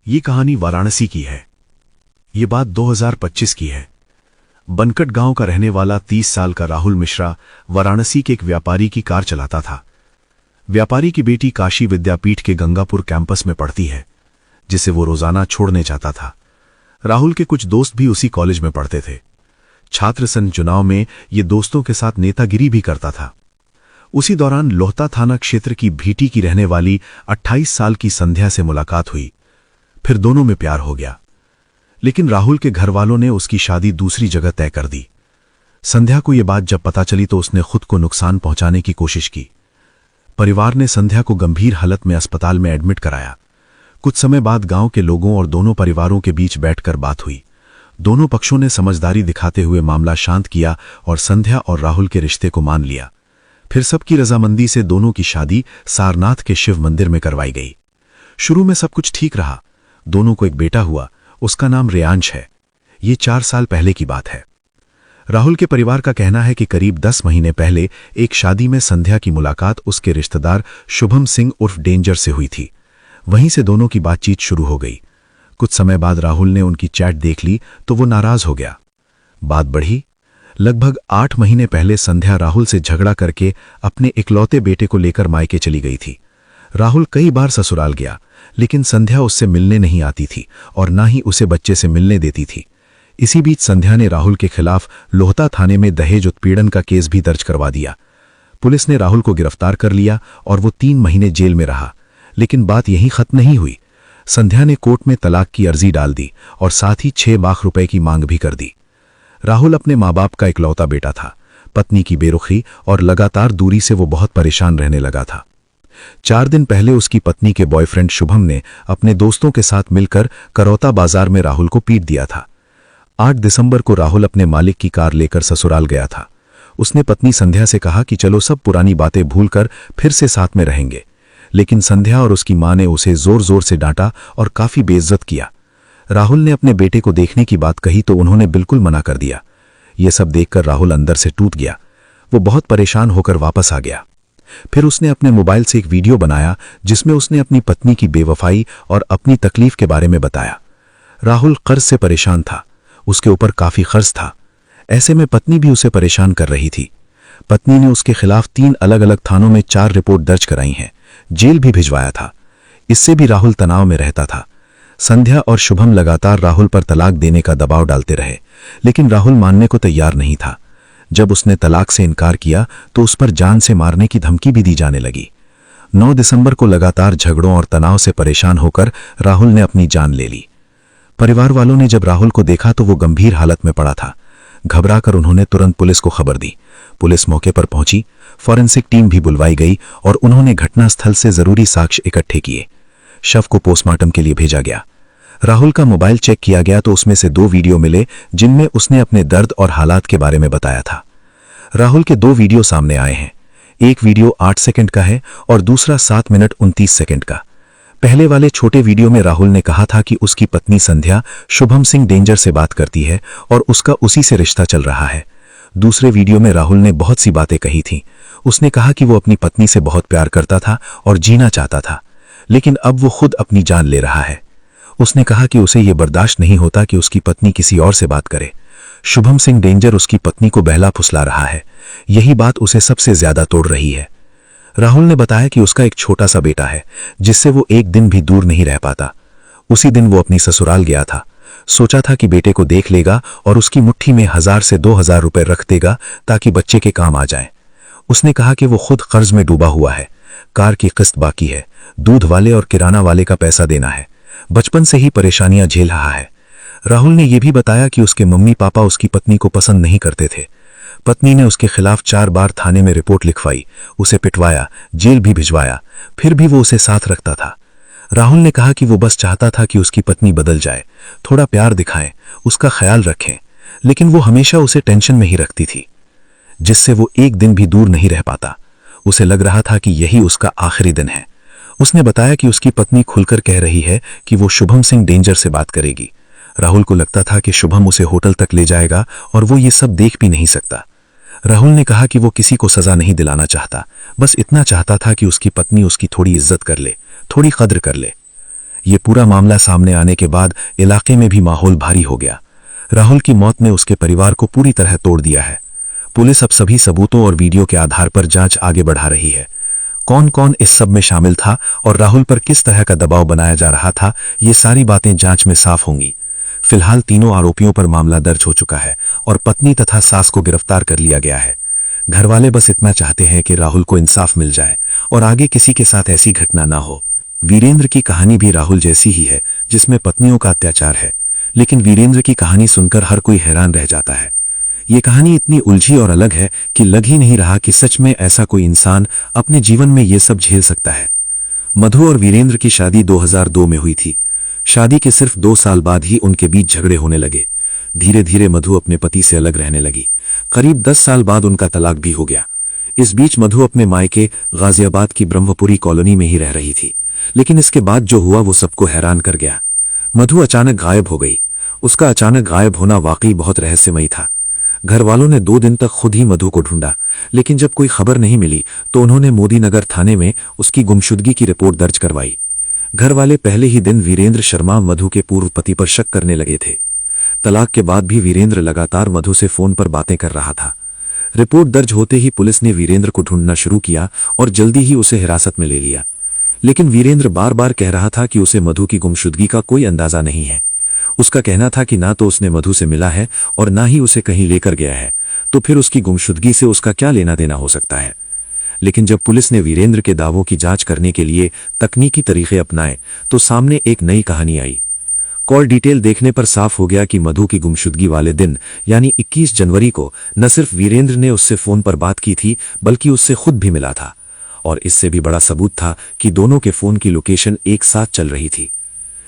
ये कहानी वाराणसी की है। ये बात 2025 की है। बनकट गांव का रहने वाला 30 साल का राहुल मिश्रा वाराणसी के एक व्यापारी की कार चलाता था। व्यापारी की बेटी काशी विद्यापीठ के गंगापुर कैंपस में पढ़ती है, जिसे वो रोजाना छोड़ने जाता था। राहुल के कुछ दोस्त भी उसी कॉलेज में पढ़ते थे। छात्र संघ चुनाव में ये दोस्तों के साथ नेतागिरी भी करता था। उसी दौरान लोहता थाना क्षेत्र की भीटी की रहने वाली 28 साल की संध्या से मुलाकात हुई। फिर दोनों में प्यार हो गया, लेकिन राहुल के घरवालों ने उसकी शादी दूसरी जगह तय कर दी। संध्या को यह बात जब पता चली तो उसने खुद को नुकसान पहुंचाने की कोशिश की। परिवार ने संध्या को गंभीर हालत में अस्पताल में एडमिट कराया। कुछ समय बाद गांव के लोगों और दोनों परिवारों के बीच बैठकर बात हुई। दोनों पक्षों ने समझदारी दिखाते हुए मामला शांत किया और संध्या और राहुल के रिश्ते को मान लिया। फिर सबकी रजामंदी से दोनों की शादी सारनाथ के शिव मंदिर में करवाई गई। शुरू में सब कुछ ठीक रहा। दोनों को एक बेटा हुआ, उसका नाम रेयांश है। ये 4 साल पहले की बात है। राहुल के परिवार का कहना है कि करीब 10 महीने पहले एक शादी में संध्या की मुलाकात उसके रिश्तेदार शुभम सिंह उर्फ डेंजर से हुई थी। वहीं से दोनों की बातचीत शुरू हो गई। कुछ समय बाद राहुल ने उनकी चैट देख ली तो वो नाराज हो गया। बात बढ़ी। लगभग 8 महीने पहले संध्या राहुल से झगड़ा करके अपने इकलौते बेटे को लेकर मायके चली गई थी। राहुल कई बार ससुराल गया, लेकिन संध्या उससे मिलने नहीं आती थी और ना ही उसे बच्चे से मिलने देती थी। इसी बीच संध्या ने राहुल के खिलाफ लोहता थाने में दहेज उत्पीड़न का केस भी दर्ज करवा दिया। पुलिस ने राहुल को गिरफ्तार कर लिया और वो 3 महीने जेल में रहा। लेकिन बात यहीं खत्म नहीं हुई। संध्या ने कोर्ट में तलाक की अर्जी डाल दी और साथ ही 6 लाख रुपए की मांग भी कर दी। राहुल अपने माँ बाप का इकलौता बेटा था। पत्नी की बेरुखी और लगातार दूरी से वो बहुत परेशान रहने लगा था। 4 दिन पहले उसकी पत्नी के बॉयफ्रेंड शुभम ने अपने दोस्तों के साथ मिलकर करौता बाजार में राहुल को पीट दिया था। 8 दिसंबर को राहुल अपने मालिक की कार लेकर ससुराल गया था। उसने पत्नी संध्या से कहा कि चलो सब पुरानी बातें भूलकर फिर से साथ में रहेंगे, लेकिन संध्या और उसकी मां ने उसे जोर जोर से डांटा और काफी बेइज्जत किया। राहुल ने अपने बेटे को देखने की बात कही तो उन्होंने बिल्कुल मना कर दिया। ये सब देखकर राहुल अंदर से टूट गया। वो बहुत परेशान होकर वापस आ गया। फिर उसने अपने मोबाइल से एक वीडियो बनाया जिसमें उसने अपनी पत्नी की बेवफाई और अपनी तकलीफ के बारे में बताया। राहुल कर्ज से परेशान था, उसके ऊपर काफी खर्च था। ऐसे में पत्नी भी उसे परेशान कर रही थी। पत्नी ने उसके खिलाफ 3 अलग-अलग थानों में 4 रिपोर्ट दर्ज कराई हैं, जेल भी भिजवाया था। इससे भी राहुल तनाव में रहता था। संध्या और शुभम लगातार राहुल पर तलाक देने का दबाव डालते रहे, लेकिन राहुल मानने को तैयार नहीं था। जब उसने तलाक से इनकार किया तो उस पर जान से मारने की धमकी भी दी जाने लगी। 9 दिसंबर को लगातार झगड़ों और तनाव से परेशान होकर राहुल ने अपनी जान ले ली। परिवार वालों ने जब राहुल को देखा तो वो गंभीर हालत में पड़ा था। घबराकर उन्होंने तुरंत पुलिस को खबर दी। पुलिस मौके पर पहुंची, फॉरेंसिक टीम भी बुलवाई गई और उन्होंने घटनास्थल से जरूरी साक्ष्य इकट्ठे किए। शव को पोस्टमार्टम के लिए भेजा गया। राहुल का मोबाइल चेक किया गया तो उसमें से 2 वीडियो मिले जिनमें उसने अपने दर्द और हालात के बारे में बताया था। राहुल के 2 वीडियो सामने आए हैं। एक वीडियो 8 सेकंड का है और दूसरा 7 मिनट 29 सेकंड का। पहले वाले छोटे वीडियो में राहुल ने कहा था कि उसकी पत्नी संध्या शुभम सिंह डेंजर से बात करती है और उसका उसी से रिश्ता चल रहा है। दूसरे वीडियो में राहुल ने बहुत सी बातें कही थीं। उसने कहा कि वो अपनी पत्नी से बहुत प्यार करता था और जीना चाहता था, लेकिन अब वो खुद अपनी जान ले रहा है। उसने कहा कि उसे ये बर्दाश्त नहीं होता कि उसकी पत्नी किसी और से बात करे। शुभम सिंह डेंजर उसकी पत्नी को बहला फुसला रहा है। यही बात उसे सबसे ज्यादा तोड़ रही है। राहुल ने बताया कि उसका एक छोटा सा बेटा है जिससे वो एक दिन भी दूर नहीं रह पाता। उसी दिन वो अपनी ससुराल गया था। सोचा था कि बेटे को देख लेगा और उसकी मुट्ठी में 1000 से 2000 रुपए रख देगा ताकि बच्चे के काम आ जाएं। उसने कहा कि वो खुद कर्ज में डूबा हुआ है। कार की किस्त बाकी है, दूध वाले और किराना वाले का पैसा देना है। बचपन से ही परेशानियां झेल रहा है। राहुल ने यह भी बताया कि उसके मम्मी पापा उसकी पत्नी को पसंद नहीं करते थे। पत्नी ने उसके खिलाफ 4 बार थाने में रिपोर्ट लिखवाई, उसे पिटवाया, जेल भी भिजवाया, फिर भी वो उसे साथ रखता था। राहुल ने कहा कि वो बस चाहता था कि उसकी पत्नी बदल जाए, थोड़ा प्यार दिखाएं, उसका ख्याल रखें, लेकिन वो हमेशा उसे टेंशन में ही रखती थी, जिससे वो एक दिन भी दूर नहीं रह पाता। उसे लग रहा था कि यही उसका आखिरी दिन है। उसने बताया कि उसकी पत्नी खुलकर कह रही है कि वो शुभम सिंह डेंजर से बात करेगी। राहुल को लगता था कि शुभम उसे होटल तक ले जाएगा और वो ये सब देख भी नहीं सकता। राहुल ने कहा कि वो किसी को सजा नहीं दिलाना चाहता, बस इतना चाहता था कि उसकी पत्नी उसकी थोड़ी इज्जत कर ले, थोड़ी कद्र कर ले। ये पूरा मामला सामने आने के बाद इलाके में भी माहौल भारी हो गया। राहुल की मौत ने उसके परिवार को पूरी तरह तोड़ दिया है। पुलिस अब सभी सबूतों और वीडियो के आधार पर जांच आगे बढ़ा रही है। कौन कौन इस सब में शामिल था और राहुल पर किस तरह का दबाव बनाया जा रहा था, ये सारी बातें जांच में साफ होंगी। फिलहाल तीनों आरोपियों पर मामला दर्ज हो चुका है और पत्नी तथा सास को गिरफ्तार कर लिया गया है। घरवाले बस इतना चाहते हैं कि राहुल को इंसाफ मिल जाए और आगे किसी के साथ ऐसी घटना ना हो। वीरेंद्र की कहानी भी राहुल जैसी ही है, जिसमें पत्नियों का अत्याचार है, लेकिन वीरेंद्र की कहानी सुनकर हर कोई हैरान रह जाता है। ये कहानी इतनी उलझी और अलग है कि लग ही नहीं रहा कि सच में ऐसा कोई इंसान अपने जीवन में ये सब झेल सकता है। मधु और वीरेंद्र की शादी 2002 में हुई थी। शादी के सिर्फ 2 साल बाद ही उनके बीच झगड़े होने लगे। धीरे धीरे मधु अपने पति से अलग रहने लगी। करीब 10 साल बाद उनका तलाक भी हो गया। इस बीच मधु अपने मायके गाजियाबाद की ब्रह्मपुरी कॉलोनी में ही रह रही थी, लेकिन इसके बाद जो हुआ वो सबको हैरान कर गया। मधु अचानक गायब हो गई। उसका अचानक गायब होना वाकई बहुत रहस्यमयी था। घर वालों ने 2 दिन तक खुद ही मधु को ढूंढा, लेकिन जब कोई खबर नहीं मिली तो उन्होंने मोदीनगर थाने में उसकी गुमशुदगी की रिपोर्ट दर्ज करवाई। घर वाले पहले ही दिन वीरेंद्र शर्मा मधु के पूर्व पति पर शक करने लगे थे। तलाक के बाद भी वीरेंद्र लगातार मधु से फोन पर बातें कर रहा था। रिपोर्ट दर्ज होते ही पुलिस ने वीरेंद्र को ढूंढना शुरू किया और जल्दी ही उसे हिरासत में ले लिया। लेकिन वीरेंद्र बार बार कह रहा था कि उसे मधु की गुमशुदगी का कोई अंदाजा नहीं है। उसका कहना था कि ना तो उसने मधु से मिला है और ना ही उसे कहीं लेकर गया है, तो फिर उसकी गुमशुदगी से उसका क्या लेना देना हो सकता है। लेकिन जब पुलिस ने वीरेंद्र के दावों की जांच करने के लिए तकनीकी तरीके अपनाए तो सामने एक नई कहानी आई। कॉल डिटेल देखने पर साफ हो गया कि मधु की गुमशुदगी वाले दिन यानी 21 जनवरी को न सिर्फ वीरेंद्र ने उससे फोन पर बात की थी, बल्कि उससे खुद भी मिला था। और इससे भी बड़ा सबूत था कि दोनों के फोन की लोकेशन एक साथ चल रही थी।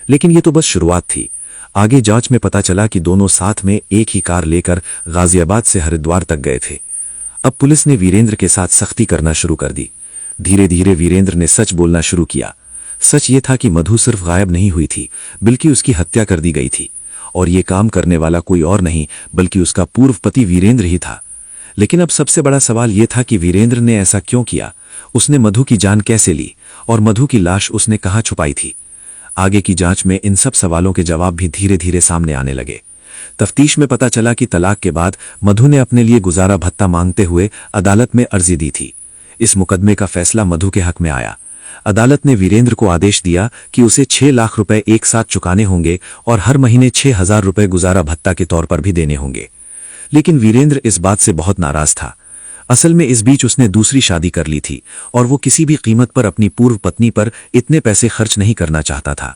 लेकिन यह तो बस शुरुआत थी। आगे जांच में पता चला कि दोनों साथ में एक ही कार लेकर गाजियाबाद से हरिद्वार तक गए थे। अब पुलिस ने वीरेंद्र के साथ सख्ती करना शुरू कर दी। धीरे धीरे वीरेंद्र ने सच बोलना शुरू किया। सच ये था कि मधु सिर्फ गायब नहीं हुई थी, बल्कि उसकी हत्या कर दी गई थी, और ये काम करने वाला कोई और नहीं बल्कि उसका पूर्व पति वीरेंद्र ही था। लेकिन अब सबसे बड़ा सवाल यह था कि वीरेंद्र ने ऐसा क्यों किया, उसने मधु की जान कैसे ली और मधु की लाश उसने कहाँ छुपाई थी। आगे की जांच में इन सब सवालों के जवाब भी धीरे धीरे सामने आने लगे। तफ्तीश में पता चला कि तलाक के बाद मधु ने अपने लिए गुजारा भत्ता मांगते हुए अदालत में अर्जी दी थी। इस मुकदमे का फैसला मधु के हक में आया। अदालत ने वीरेंद्र को आदेश दिया कि उसे 6 लाख रुपए एक साथ चुकाने होंगे और हर महीने 6,000 रुपए गुजारा भत्ता के तौर पर भी देने होंगे। लेकिन वीरेंद्र इस बात से बहुत नाराज था। असल में इस बीच उसने दूसरी शादी कर ली थी और वो किसी भी कीमत पर अपनी पूर्व पत्नी पर इतने पैसे खर्च नहीं करना चाहता था।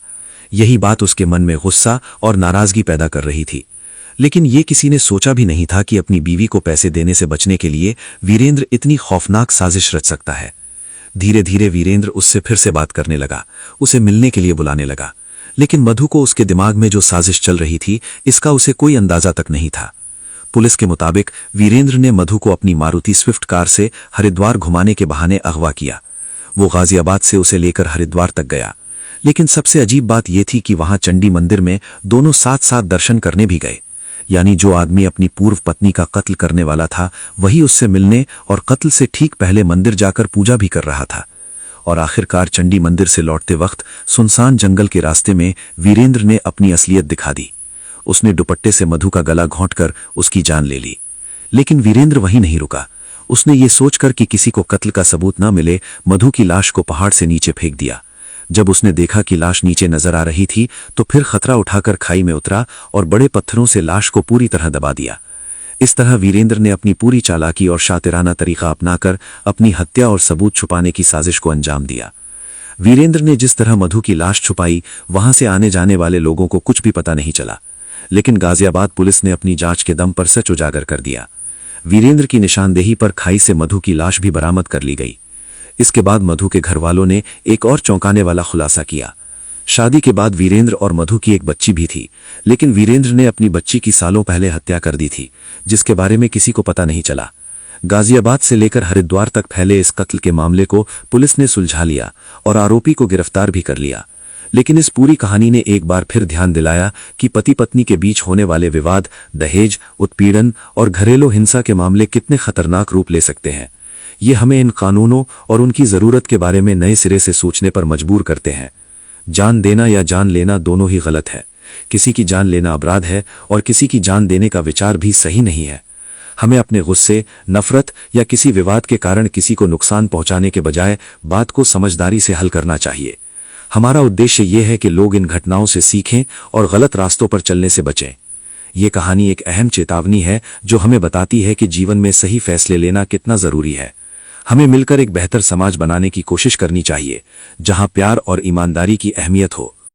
यही बात उसके मन में गुस्सा और नाराजगी पैदा कर रही थी। लेकिन ये किसी ने सोचा भी नहीं था कि अपनी बीवी को पैसे देने से बचने के लिए वीरेंद्र इतनी खौफनाक साजिश रच सकता है। धीरे धीरे वीरेंद्र उससे फिर से बात करने लगा, उसे मिलने के लिए बुलाने लगा। लेकिन मधु को उसके दिमाग में जो साजिश चल रही थी, इसका उसे कोई अंदाजा तक नहीं था। पुलिस के मुताबिक वीरेंद्र ने मधु को अपनी मारुति स्विफ्ट कार से हरिद्वार घुमाने के बहाने अगवा किया। वो गाजियाबाद से उसे लेकर हरिद्वार तक गया। लेकिन सबसे अजीब बात यह थी कि वहां चंडी मंदिर में दोनों साथ साथ दर्शन करने भी गए। यानी जो आदमी अपनी पूर्व पत्नी का कत्ल करने वाला था, वही उससे मिलने और कत्ल से ठीक पहले मंदिर जाकर पूजा भी कर रहा था। और आखिरकार चंडी मंदिर से लौटते वक्त सुनसान जंगल के रास्ते में वीरेंद्र ने अपनी असलियत दिखा दी। उसने दुपट्टे से मधु का गला घोंटकर उसकी जान ले ली। लेकिन वीरेंद्र वहीं नहीं रुका। उसने ये सोचकर कि किसी को कत्ल का सबूत न मिले, मधु की लाश को पहाड़ से नीचे फेंक दिया। जब उसने देखा कि लाश नीचे नजर आ रही थी, तो फिर खतरा उठाकर खाई में उतरा और बड़े पत्थरों से लाश को पूरी तरह दबा दिया। इस तरह वीरेंद्र ने अपनी पूरी चालाकी और शातिराना तरीका अपनाकर अपनी हत्या और सबूत छुपाने की साजिश को अंजाम दिया। वीरेंद्र ने जिस तरह मधु की लाश छुपाई, वहां से आने जाने वाले लोगों को कुछ भी पता नहीं चला। लेकिन गाजियाबाद पुलिस ने अपनी जांच के दम पर सच उजागर कर दिया। वीरेंद्र की निशानदेही पर खाई से मधु की लाश भी बरामद कर ली गई। इसके बाद मधु के घर वालों ने एक और चौंकाने वाला खुलासा किया। शादी के बाद वीरेंद्र और मधु की एक बच्ची भी थी, लेकिन वीरेंद्र ने अपनी बच्ची की सालों पहले हत्या कर दी थी, जिसके बारे में किसी को पता नहीं चला। गाजियाबाद से लेकर हरिद्वार तक फैले इस कत्ल के मामले को पुलिस ने सुलझा लिया और आरोपी को गिरफ्तार भी कर लिया। लेकिन इस पूरी कहानी ने एक बार फिर ध्यान दिलाया कि पति पत्नी के बीच होने वाले विवाद, दहेज, उत्पीड़न और घरेलू हिंसा के मामले कितने खतरनाक रूप ले सकते हैं। ये हमें इन कानूनों और उनकी जरूरत के बारे में नए सिरे से सोचने पर मजबूर करते हैं। जान देना या जान लेना दोनों ही गलत है। किसी की जान लेना अपराध है और किसी की जान देने का विचार भी सही नहीं है। हमें अपने गुस्से, नफरत या किसी विवाद के कारण किसी को नुकसान पहुंचाने के बजाय बात को समझदारी से हल करना चाहिए। हमारा उद्देश्य यह है कि लोग इन घटनाओं से सीखें और गलत रास्तों पर चलने से बचें। ये कहानी एक अहम चेतावनी है जो हमें बताती है कि जीवन में सही फैसले लेना कितना जरूरी है। हमें मिलकर एक बेहतर समाज बनाने की कोशिश करनी चाहिए, जहां प्यार और ईमानदारी की अहमियत हो।